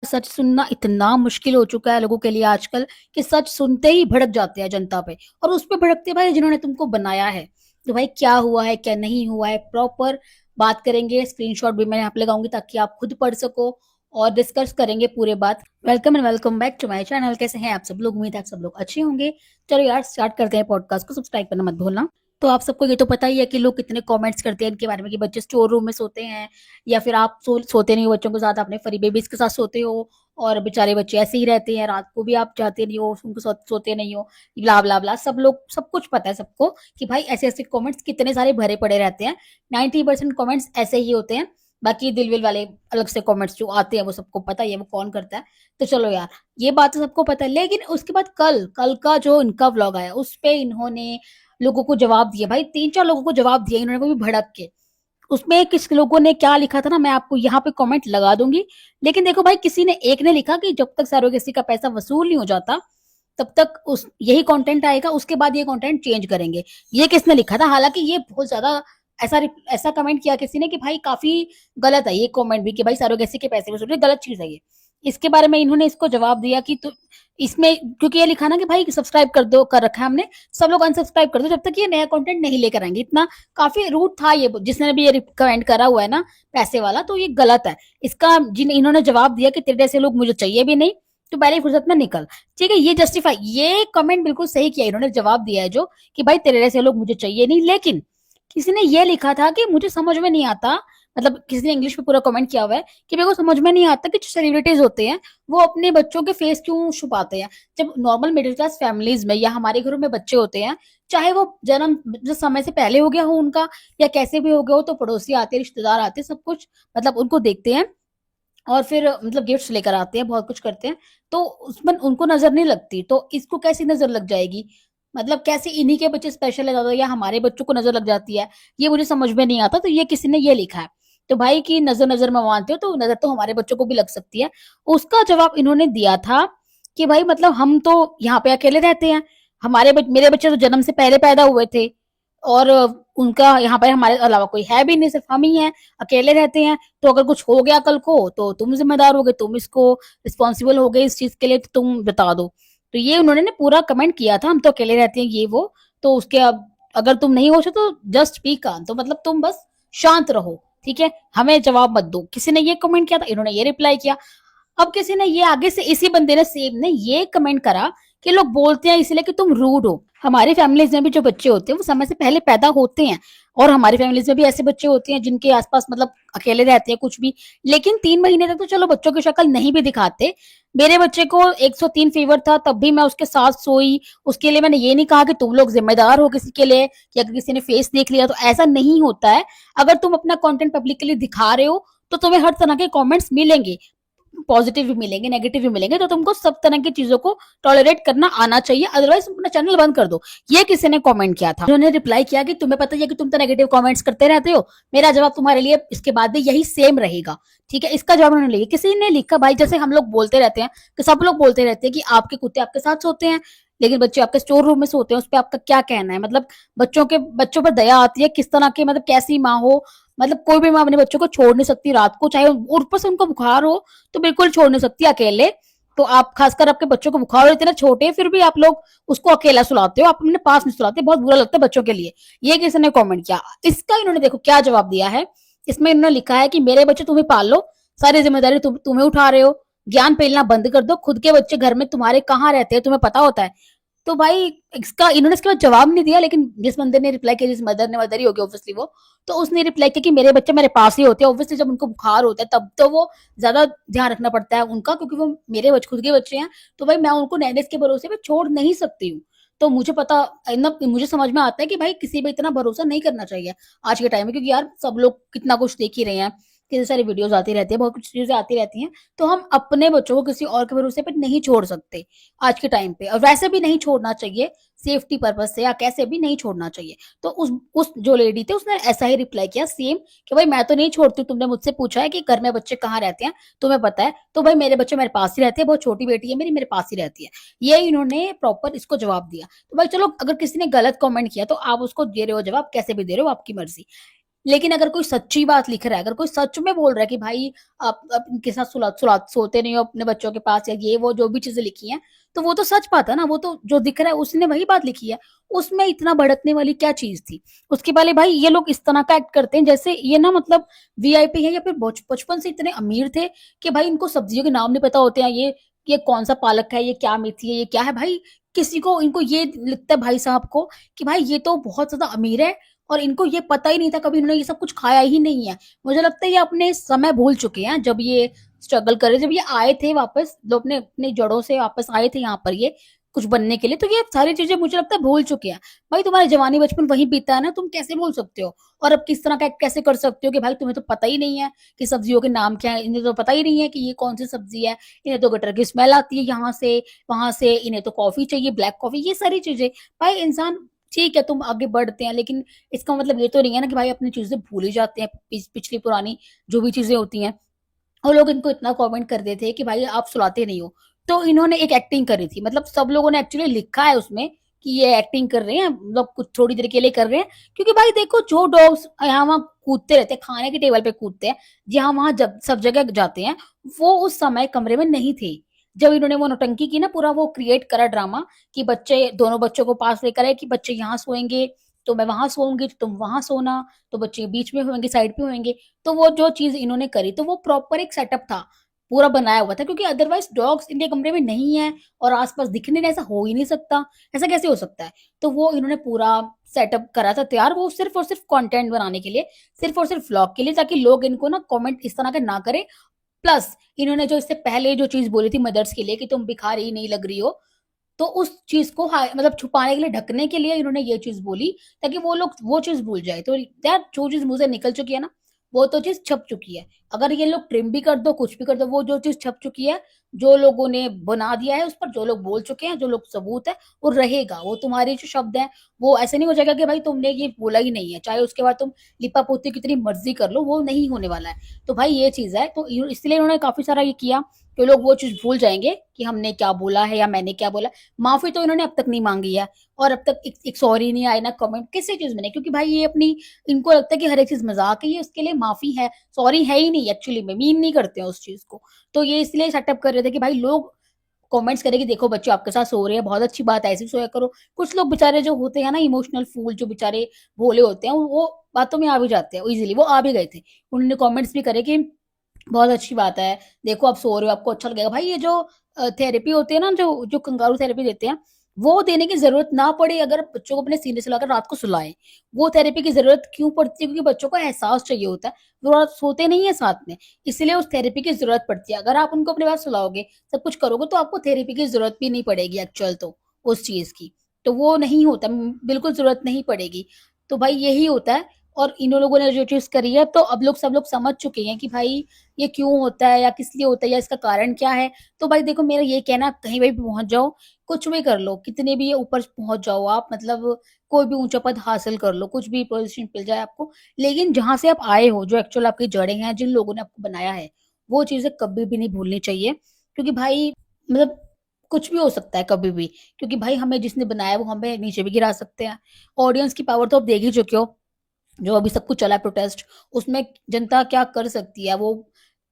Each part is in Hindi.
सच सुनना इतना मुश्किल हो चुका है लोगों के लिए आजकल कि सच सुनते ही भड़क जाते हैं जनता पे। और उस पे भड़कते भाई जिन्होंने तुमको बनाया है। तो भाई क्या हुआ है क्या नहीं हुआ है प्रॉपर बात करेंगे। स्क्रीनशॉट भी मैं यहाँ पे लगाऊंगी ताकि आप खुद पढ़ सको और डिस्कस करेंगे पूरे बात। Welcome and welcome back to my channel. कैसे हैं आप सब लोग? उम्मीद है आप सब लोग अच्छे होंगे। चलो यार स्टार्ट करते हैं पॉडकास्ट को। सब्सक्राइब करना मत भूलना। तो आप सबको ये तो पता ही है कि लोग कितने कमेंट्स करते हैं इनके बारे में कि बच्चे स्टोर रूम में सोते हैं या फिर आप सोते नहीं हो बच्चों के साथ, अपने फरी बेबीज के साथ सोते हो और बेचारे बच्चे ऐसे ही रहते हैं, रात को भी आप जाते नहीं हो, उनको सोते नहीं हो, ब्ला ब्ला ब्ला। सब लोग सब कुछ पता है सबको कि भाई ऐसे ऐसे कमेंट्स कितने सारे भरे पड़े रहते हैं। 90% कमेंट्स ऐसे ही होते हैं। बाकी दिल विल वाले अलग से कमेंट्स जो आते हैं वो सबको पता ही है वो कौन करता है। तो चलो यार ये बात तो सबको पता है, लेकिन उसके बाद कल कल का जो इनका व्लॉग आया उस पे इन्होंने लोगों को जवाब दिया। भाई 3-4 लोगों को जवाब दिया इन्होंने, को भी भड़क के। उसमें किस लोगों ने क्या लिखा था ना, मैं आपको यहाँ पे कमेंट लगा दूंगी। लेकिन देखो भाई, किसी ने एक ने लिखा कि जब तक सरोगेसी का पैसा वसूल नहीं हो जाता तब तक उस यही कंटेंट आएगा, उसके बाद ये कंटेंट चेंज करेंगे। ये किसने लिखा था? हालांकि ये बहुत ज्यादा ऐसा ऐसा कमेंट किया किसी ने कि भाई काफी गलत है ये कमेंट भी कि भाई सरोगेसी के पैसे वसूल, गलत चीज है ये। इसके बारे में इन्होंने इसको जवाब दिया कि तो इसमें क्योंकि ये लिखा ना कि भाई सब्सक्राइब कर दो, कर रखा है हमने, सब लोग अनसब्सक्राइब कर दो जब तक ये नया कंटेंट नहीं लेकर आएंगे। इतना काफी रूट था ये जिसने भी ये कमेंट करा हुआ है ना पैसे वाला, तो ये गलत है। इसका जिन इन्होंने जवाब दिया कि तेरे जैसे लोग मुझे चाहिए भी नहीं, तो पहले फुर्सत में निकल। ठीक है, ये जस्टिफाई, ये कमेंट बिल्कुल सही किया इन्होंने, जवाब दिया है जो कि भाई तेरे जैसे लोग मुझे चाहिए नहीं। लेकिन किसी ने ये लिखा था कि मुझे समझ में नहीं आता, मतलब किसी ने इंग्लिश में पूरा कमेंट किया हुआ है कि मेरे को समझ में नहीं आता कि जो सेलिब्रिटीज होते हैं वो अपने बच्चों के फेस क्यों छुपाते हैं। जब नॉर्मल मिडिल क्लास फैमिलीज में या हमारे घरों में बच्चे होते हैं, चाहे वो जन्म जो समय से पहले हो गया हो उनका या कैसे भी हो गया हो, तो पड़ोसी आते हैं, रिश्तेदार आते हैं, सब कुछ मतलब उनको देखते हैं और फिर मतलब गिफ्ट्स लेकर आते हैं, बहुत कुछ करते हैं। तो उसमें उनको नजर नहीं लगती, तो इसको कैसी नजर लग जाएगी? मतलब कैसे इन्हीं के बच्चे स्पेशल है ज्यादा या हमारे बच्चों को नजर लग जाती है, ये मुझे समझ में नहीं आता। तो ये किसी ने ये लिखा है। तो भाई की नजर नजर में मानते हो तो नजर तो हमारे बच्चों को भी लग सकती है। उसका जवाब इन्होंने दिया था कि भाई मतलब हम तो यहाँ पे अकेले रहते हैं, मेरे बच्चे तो जन्म से पहले पैदा हुए थे और उनका यहाँ पर हमारे अलावा कोई है भी नहीं, सिर्फ हम ही हैं, अकेले रहते हैं। तो अगर कुछ हो गया कल को तो तुम जिम्मेदार हो गए, तुम इसको रिस्पॉन्सिबल हो गए इस चीज के लिए, तो तुम बता दो। तो ये उन्होंने ने पूरा कमेंट किया था, हम तो अकेले रहते हैं ये वो। तो उसके अब अगर तुम नहीं हो तो जस्ट बी काम, तो मतलब तुम बस शांत रहो, ठीक है, हमें जवाब मत दो। किसी ने ये कमेंट किया था, इन्होंने ये रिप्लाई किया। अब किसी ने ये आगे से इसी बंदे ने सेम ने ये कमेंट करा कि लोग बोलते हैं इसलिए कि तुम रूड हो। हमारी फैमिलीज में भी जो बच्चे होते हैं वो समय से पहले पैदा होते हैं, और हमारी फैमिलीज में भी ऐसे बच्चे होते हैं जिनके आसपास मतलब अकेले रहते हैं कुछ भी, लेकिन 3 महीने तक तो चलो बच्चों की शक्ल नहीं भी दिखाते। मेरे बच्चे को 103 फीवर था तब भी मैं उसके साथ सोई। उसके लिए मैंने ये नहीं कहा कि तुम लोग जिम्मेदार हो किसी के लिए कि अगर किसी ने फेस देख लिया, तो ऐसा नहीं होता है। अगर तुम अपना कंटेंट पब्लिकली दिखा रहे हो तो तुम्हें हर तरह के कमेंट्स मिलेंगे, पॉजिटिव भी मिलेंगे, नेगेटिव भी मिलेंगे। तो तुमको सब तरह की चीजों को टॉलरेट करना आना चाहिए, अदरवाइज अपना चैनल बंद कर दो। ये किसी ने कमेंट किया था, उन्होंने रिप्लाई किया कि तुम्हें पता ही है कि तुम तो नेगेटिव कमेंट्स करते रहते हो, मेरा जवाब तुम्हारे लिए इसके बाद भी यही सेम रहेगा। ठीक है, इसका जवाब उन्होंने लिया। किसी ने लिखा भाई जैसे हम लोग बोलते रहते हैं कि सब लोग बोलते रहते हैं कि आपके कुत्ते आपके साथ सोते हैं लेकिन बच्चे आपके स्टोर रूम में सोते हैं, उस पर आपका क्या कहना है? मतलब बच्चों पर दया आती है, किस तरह के मतलब कैसी माँ हो, मतलब कोई भी माँ अपने बच्चों को छोड़ नहीं सकती रात को, चाहे ऊपर से उनको बुखार हो तो बिल्कुल छोड़ नहीं सकती अकेले। तो आप खासकर आपके बच्चों को बुखार हो, इतने छोटे फिर भी आप लोग उसको अकेला सुलाते हो, आप अपने पास नहीं सुलाते, बहुत बुरा लगता है बच्चों के लिए। ये किसी ने कमेंट किया। इसका इन्होंने देखो क्या जवाब दिया है। इसमें इन्होंने लिखा है कि मेरे बच्चे तुम्हें पाल लो, सारी जिम्मेदारी तुम्हें उठा रहे हो, ज्ञान पेलना बंद कर दो, खुद के बच्चे घर में तुम्हारे कहाँ रहते हैं तुम्हें पता होता है। तो भाई इसका इन्होंने इसके बाद जवाब नहीं दिया, लेकिन जिस बंदे ने रिप्लाई किया, जिस मदर ही होगी ऑब्वियसली वो, तो उसने रिप्लाई किया कि मेरे बच्चे मेरे पास ही होते हैं, ऑब्वियसली जब उनको बुखार होता है तब तो वो ज्यादा ध्यान रखना पड़ता है उनका, क्योंकि वो मेरे खुद के बच्चे हैं। तो भाई मैं उनको नैनेस के भरोसे पे छोड़ नहीं सकती हूँ। तो मुझे पता मुझे समझ में आता है कि भाई किसी पे इतना भरोसा नहीं करना चाहिए आज के टाइम में, क्योंकि यार सब लोग कितना कुछ देख ही रहे हैं, कितनी सारी वीडियोस आती रहती है, बहुत कुछ चीजें आती रहती हैं। तो हम अपने बच्चों को किसी और के भरोसे पे नहीं छोड़ सकते आज के टाइम पे, और वैसे भी नहीं छोड़ना चाहिए, सेफ्टी पर्पज से या कैसे भी नहीं छोड़ना चाहिए। तो उस जो लेडी थी उसने ऐसा ही रिप्लाई किया सेम कि भाई मैं तो नहीं छोड़ती, तुमने मुझसे पूछा है कि घर में बच्चे कहाँ रहते हैं, तुम्हें पता है, तो भाई मेरे बच्चे मेरे पास ही रहते हैं, बहुत छोटी बेटी है मेरी, मेरे पास ही रहती है। ये इन्होंने प्रॉपर इसको जवाब दिया। तो भाई चलो, अगर किसी ने गलत कमेंट किया तो आप उसको दे रहे हो जवाब, कैसे भी दे रहे हो, आपकी मर्जी। लेकिन अगर कोई सच्ची बात लिख रहा है, अगर कोई सच में बोल रहा है कि भाई आप इनके साथ सोते नहीं हो अपने बच्चों के पास, या ये वो जो भी चीजें लिखी हैं, तो वो तो सच बात है ना, वो तो जो दिख रहा है उसने वही बात लिखी है। उसमें इतना भड़कने वाली क्या चीज थी? उसके पहले भाई ये लोग इस तरह का एक्ट करते हैं जैसे ये ना मतलब वीआईपी है, या फिर बचपन से इतने अमीर थे कि भाई इनको सब्जियों के नाम नहीं पता होते हैं। ये कौन सा पालक है, ये क्या मेथी है, ये क्या है भाई? किसी को इनको ये लगता है भाई साहब को कि भाई ये तो बहुत ज्यादा अमीर है, और इनको ये पता ही नहीं था, कभी इन्होंने ये सब कुछ खाया ही नहीं है। मुझे लगता है ये अपने समय भूल चुके हैं, जब ये स्ट्रगल करे, जब ये आए थे वापस, जो अपने अपनी जड़ों से वापस आए थे यहाँ पर ये कुछ बनने के लिए, तो ये सारी चीजें मुझे लगता है भूल चुके हैं। भाई तुम्हारा जवानी बचपन वहीं बीता है ना, तुम कैसे भूल सकते हो? और अब किस तरह का कैसे कर सकते हो कि भाई तुम्हें तो पता ही नहीं है कि सब्जियों के नाम क्या है, इन्हें तो पता ही नहीं है कि ये कौन सी सब्जी है, इन्हें तो गटर की स्मेल आती है यहाँ से वहां से, इन्हें तो कॉफी चाहिए, ब्लैक कॉफी, ये सारी चीजें। भाई इंसान ठीक है, तुम आगे बढ़ते हैं, लेकिन इसका मतलब ये तो नहीं है ना कि भाई अपनी चीजें भूल ही जाते हैं, पिछली पुरानी जो भी चीजें होती हैं। और लोग इनको इतना कमेंट कर देते हैं कि भाई आप सुलाते नहीं हो। तो इन्होंने एक एक्टिंग करी थी, मतलब सब लोगों ने एक्चुअली लिखा है उसमें कि ये एक्टिंग कर रहे हैं, मतलब कुछ थोड़ी देर के लिए कर रहे हैं। क्योंकि भाई देखो, जो डॉग्स यहाँ वहां कूदते रहते हैं, खाने के टेबल पे कूदते हैं, जहां वहां जब सब जगह जाते हैं, वो उस समय कमरे में नहीं थे। जब इन्होंने वो नौटंकी की ना, पूरा वो क्रिएट करा ड्रामा कि बच्चे, दोनों बच्चों को पास लेकर आए कि बच्चे यहाँ सोएंगे तो मैं वहां सोऊंगी, तो तुम वहां सोना, तो बच्चे बीच में होंगे, साइड पे होंगे। तो वो जो चीज इन्होंने करी, तो वो प्रॉपर एक सेटअप था, पूरा बनाया हुआ था, क्योंकि अदरवाइज डॉग्स इनके कमरे में नहीं है और आसपास दिखने नहीं, ऐसा हो ही नहीं सकता। ऐसा कैसे हो सकता है? तो वो इन्होंने पूरा सेटअप करा था तैयार, वो सिर्फ और सिर्फ कंटेंट बनाने के लिए, सिर्फ और सिर्फ व्लॉग के लिए, ताकि लोग इनको ना कमेंट इस तरह के ना करें। प्लस इन्होंने जो इससे पहले जो चीज बोली थी मदर्स के लिए कि तुम भिखारी नहीं लग रही हो, तो उस चीज को मतलब छुपाने के लिए, ढकने के लिए इन्होंने ये चीज बोली, ताकि वो लोग वो चीज भूल जाए। तो यार जो चीज मुंह से निकल चुकी है ना, वो तो चीज छप चुकी है। अगर ये लोग ट्रिम भी कर दो, कुछ भी कर दो, वो जो चीज छप चुकी है, जो लोगों ने बना दिया है उस पर, जो लोग बोल चुके हैं, जो लोग सबूत है, वो रहेगा। वो तुम्हारे जो शब्द है, वो ऐसे नहीं हो जाएगा कि भाई तुमने ये बोला ही नहीं है, चाहे उसके बाद तुम लिपा पोती कितनी मर्जी कर लो, वो नहीं होने वाला है। तो भाई ये चीज है, तो इसलिए उन्होंने काफी सारा ये किया कि लोग वो चीज भूल जाएंगे कि हमने क्या बोला है या मैंने क्या बोला। माफी तो इन्होंने अब तक नहीं मांगी है, और अब तक एक सॉरी नहीं आया ना कमेंट किसी चीज में नहीं, क्योंकि भाई ये अपनी, इनको लगता है कि हर एक चीज मजाक है, ये उसके लिए माफी है, सॉरी है ही नहीं एक्चुअली में, मीन नहीं करते हैं उस चीज को। तो ये इसलिए सेटअप कर रहे थे कि भाई लोग कमेंट्स करें कि देखो बच्चे आपके साथ सो रहे हैं, बहुत अच्छी बात है, ऐसे सोया करो। कुछ लोग बेचारे जो होते हैं ना इमोशनल फूल, जो बेचारे भोले होते हैं, वो बातों में आ भी जाते हैं इजीली, वो आ भी गए थे। उन्होंने कमेंट्स भी करे कि बहुत अच्छी बात है, देखो आप सो रहे हो, आपको अच्छा लगेगा। भाई ये जो थेरेपी होती है ना, जो जो कंगारू थेरेपी देते हैं, वो देने की जरूरत ना पड़े अगर बच्चों को अपने सीने से लाकर रात को सुलाएं। वो थेरेपी की जरूरत क्यों पड़ती है? क्योंकि बच्चों को एहसास चाहिए होता है, वो रात सोते नहीं है साथ में, इसलिए उस थेरेपी की जरूरत पड़ती है। अगर आप उनको अपने पास सुलाओगे, सब कुछ करोगे, तो आपको थेरेपी की जरूरत भी नहीं पड़ेगी एक्चुअल तो, उस चीज की। तो वो नहीं होता, बिल्कुल जरूरत नहीं पड़ेगी। तो भाई यही होता है। और इन लोगों ने जो चीज करी है, तो अब लोग, सब लोग समझ चुके हैं कि भाई ये क्यों होता है, या किस लिए होता है, या इसका कारण क्या है। तो भाई देखो, मेरा ये कहना, कहीं भी पहुंच जाओ, कुछ भी कर लो, कितने भी ऊपर पहुंच जाओ आप, मतलब कोई भी ऊंचा पद हासिल कर लो, कुछ भी पोजीशन मिल जाए आपको, लेकिन जहां से आप आए हो, जो एक्चुअल आपकी जड़ें हैं, जिन लोगों ने आपको बनाया है, वो चीजें कभी भी नहीं भूलनी चाहिए। क्योंकि भाई मतलब कुछ भी हो सकता है कभी भी, क्योंकि भाई हमें जिसने बनाया है वो हमें नीचे भी गिरा सकते हैं। ऑडियंस की पावर तो आप देख ही चुके हो, जो अभी सब कुछ चला है प्रोटेस्ट, उसमें जनता क्या कर सकती है, वो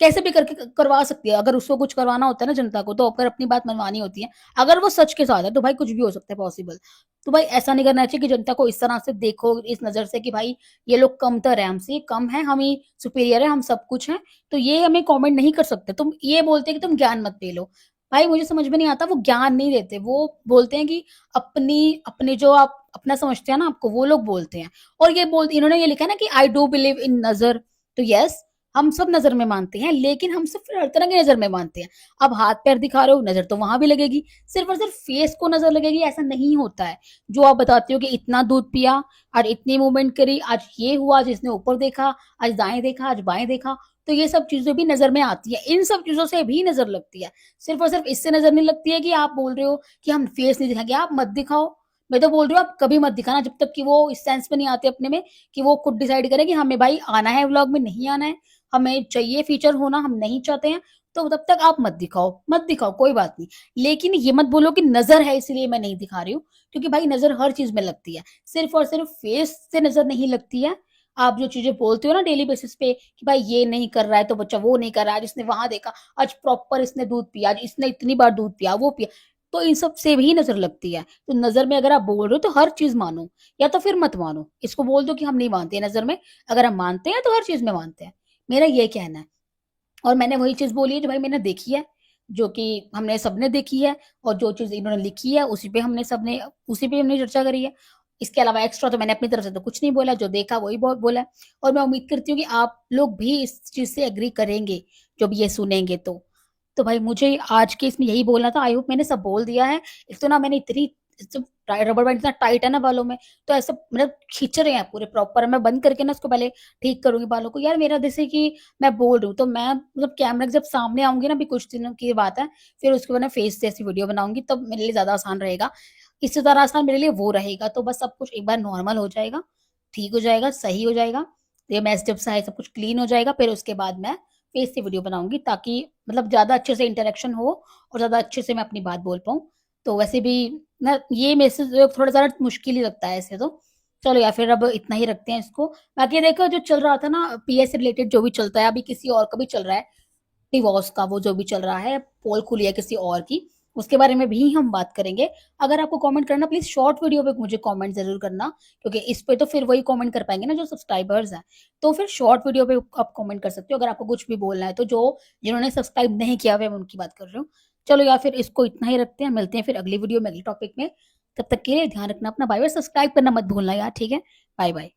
कैसे भी करके करवा सकती है। अगर उसको कुछ करवाना होता है ना जनता को, तो अगर अपनी बात मनवानी होती है, अगर वो सच के साथ है, तो भाई कुछ भी हो सकता है पॉसिबल। तो भाई ऐसा नहीं करना चाहिए कि जनता को इस तरह से देखो, इस नजर से कि भाई ये लोग कमतर है हमसे, ये कम है, हम ही सुपीरियर है, हम सब कुछ है। तो ये हमें कमेंट नहीं कर सकते। तुम ये बोलते कि तुम ज्ञान मत ले लो, भाई मुझे समझ में नहीं आता, वो ज्ञान नहीं देते, वो बोलते हैं कि अपनी, अपने जो आप अपना समझते हैं ना आपको, वो लोग बोलते हैं। और ये बोल, इन्होंने ये लिखा है ना कि आई डू बिलीव इन नजर। तो यस, हम सब नजर में मानते हैं, लेकिन हम सब फिर हर तरह की नजर में मानते हैं। अब हाथ पैर दिखा रहे हो, नजर तो वहां भी लगेगी, सिर्फ और सिर्फ फेस को नजर लगेगी, ऐसा नहीं होता है। जो आप बताते हो कि इतना दूध पिया, आज इतनी मूवमेंट करी, आज ये हुआ, आज इसने ऊपर देखा, आज दाएं देखा, आज बाएं देखा, तो ये सब चीजें भी नजर में आती है, इन सब चीजों से भी नजर लगती है। सिर्फ और सिर्फ इससे नजर नहीं लगती है कि आप बोल रहे हो कि हम फेस नहीं दिखाएंगे, आप मत दिखाओ। मैं तो बोल रही हूँ आप कभी मत दिखाना, जब तक कि वो इस सेंस में नहीं आते अपने में कि वो खुद डिसाइड करें कि हमें भाई आना है व्लॉग में, नहीं आना है, हमें चाहिए फीचर होना, हम नहीं चाहते हैं, तो तब तक आप मत दिखाओ, मत दिखाओ, कोई बात नहीं। लेकिन ये मत बोलो कि नजर है इसलिए मैं नहीं दिखा रही हूँ, क्योंकि भाई नजर हर चीज में लगती है, सिर्फ और सिर्फ फेस से नजर नहीं लगती है। आप जो चीज़ें बोलते हो ना डेली बेसिस पे कि भाई ये नहीं कर रहा है तो बच्चा वो नहीं कर रहा है, आज इसने वहाँ देखा, आज प्रॉपर इसने दूध पिया, आज इसने इतनी बार दूध पिया, वो पिया। तो इन सब से भी नज़र लगती है। तो नज़र में अगर आप बोल रहे हो तो हर चीज़ मानो या तो फिर मत मानो। इसको बोल दो कि हम नहीं मानते हैं नज़र में, अगर हम मानते हैं तो हर चीज़ में मानते हैं। मेरा ये कहना है। और मैंने वही चीज़ बोली है जो भाई मैंने देखी है, जो कि हमने सबने देखी है और जो चीज़ इन्होंने लिखी है उसी पे हमने चर्चा करी है। इसके अलावा एक्स्ट्रा तो मैंने अपनी तरफ से तो कुछ नहीं बोला, जो देखा वही बोला है और मैं उम्मीद करती हूँ कि आप लोग भी इस चीज़ से एग्री करेंगे, जो भी ये सुनेंगे तो। तो भाई मुझे आज के इसमें यही बोलना था, आई होप मैंने सब बोल दिया है। एक तो ना मैंने इतनी जब रबर बैंड इतना टाइट है ना बालों में, तो ऐसा मतलब खींच रहे हैं पूरे प्रॉपर, मैं बंद करके ना उसको पहले ठीक करूँगी बालों को। यार मेरा जैसे कि मैं बोल रही हूँ तो मैं मतलब कैमरा के जब सामने आऊँगी ना, अभी कुछ दिनों की बात है, फिर उसके बाद मैं फेस से ऐसी वीडियो बनाऊँगी तब मेरे लिए ज़्यादा आसान रहेगा। इससे ज़्यादा आसान मेरे लिए वो रहेगा, तो बस सब कुछ एक बार नॉर्मल हो जाएगा, ठीक हो जाएगा, सही हो जाएगा। ये मैच जब सा है सब कुछ क्लीन हो जाएगा, फिर उसके बाद मैं फेस से वीडियो बनाऊँगी ताकि मतलब ज़्यादा अच्छे से इंटरेक्शन हो और ज़्यादा अच्छे से मैं अपनी बात बोल पाऊँ। तो वैसे भी ना ये मेरे से जो थोड़ा ज़्यादा मुश्किल ही लगता है ऐसे तो। चलो या फिर अब इतना ही रखते हैं इसको। बाकी देखो जो चल रहा था ना पीए से रिलेटेड जो भी चलता है, अभी किसी और का भी चल रहा है, डिवोर्स का वो जो भी चल रहा है, पोल खुली है किसी और की, उसके बारे में भी हम बात करेंगे। अगर आपको कमेंट करना प्लीज़ शॉर्ट वीडियो पे मुझे कमेंट ज़रूर करना, क्योंकि इस पे तो फिर वही कमेंट कर पाएँगे ना जो सब्सक्राइबर्स हैं। तो फिर शॉर्ट वीडियो पे आप कमेंट कर सकते हो अगर आपको कुछ भी बोलना है तो, जो जिन्होंने सब्सक्राइब नहीं किया हुआ है मैं उनकी बात कर रही हूँ। चलो या फिर इसको इतना ही रखते हैं, मिलते हैं फिर अगली वीडियो में अगले टॉपिक में। तब तक के लिए ध्यान रखना अपना, बाय बाय। सब्सक्राइब करना मत भूलना यार, ठीक है? Bye bye.